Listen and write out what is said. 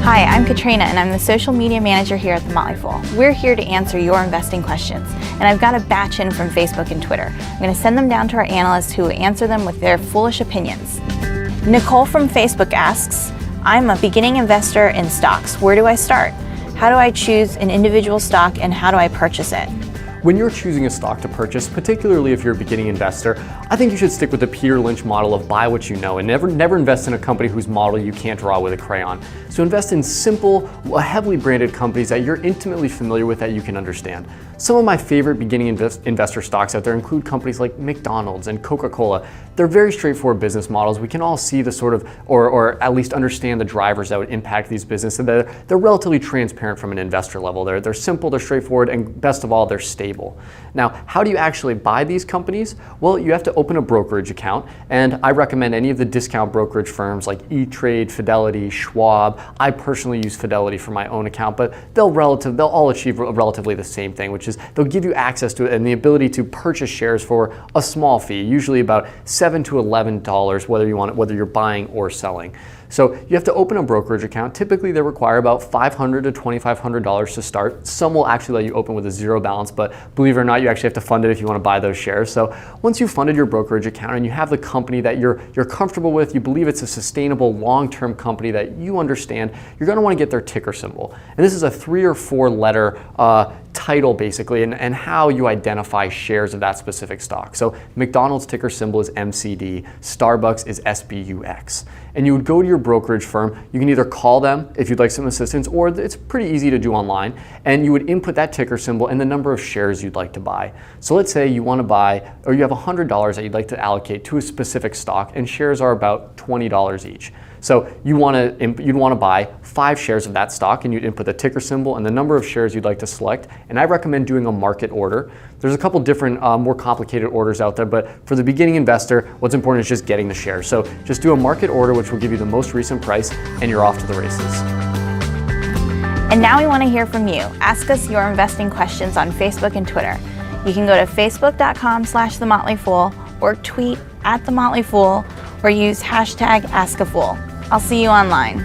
Hi, I'm Katrina and I'm the social media manager here at the Motley Fool. We're here to answer your investing questions, and I've got a batch in from Facebook and Twitter. I'm going to send them down to our analysts who answer them with their foolish opinions. Nicole from Facebook asks, I'm a beginning investor in stocks. Where do I start? How do I choose an individual stock and how do I purchase it? When you're choosing a stock to purchase, particularly if you're a beginning investor, I think you should stick with the Peter Lynch model of buy what you know and never invest in a company whose model you can't draw with a crayon. So invest in simple, heavily branded companies that you're intimately familiar with that you can understand. Some of my favorite beginning investor stocks out there include companies like McDonald's and Coca-Cola. They're very straightforward business models. We can all see the sort of, or at least understand the drivers that would impact these businesses. They're relatively transparent from an investor level. They're simple, they're straightforward, and best of all, they're stable. Now, how do you actually buy these companies? Well, you have to open a brokerage account, and I recommend any of the discount brokerage firms like E-Trade, Fidelity, Schwab. I personally use Fidelity for my own account, but they'll all achieve relatively the same thing, which is they'll give you access to it and the ability to purchase shares for a small fee, usually about $7 to $11, whether you're buying or selling. So you have to open a brokerage account. Typically they require about $500 to $2,500 to start. Some will actually let you open with a zero balance, but believe it or not, you actually have to fund it if you want to buy those shares. So once you've funded your brokerage account and you have the company that you're comfortable with, you believe it's a sustainable long-term company that you understand, you're going to want to get their ticker symbol. And this is a 3 or 4 letter title basically, and how you identify shares of that specific stock. So McDonald's ticker symbol is MCD, Starbucks is SBUX. And you would go to your brokerage firm, you can either call them if you'd like some assistance, or it's pretty easy to do online, and you would input that ticker symbol and the number of shares you'd like to buy. So let's say you want to buy, or you have $100 that you'd like to allocate to a specific stock, and shares are about $20 each. So you'd want to buy 5 shares of that stock, and you'd input the ticker symbol and the number of shares you'd like to select. And I recommend doing a market order. There's a couple different more complicated orders out there, but for the beginning investor, what's important is just getting the shares. So just do a market order, which will give you the most recent price, and you're off to the races. And now we want to hear from you. Ask us your investing questions on Facebook and Twitter. You can go to facebook.com/themotleyfool or tweet @themotleyfool or use #AskAFool. I'll see you online.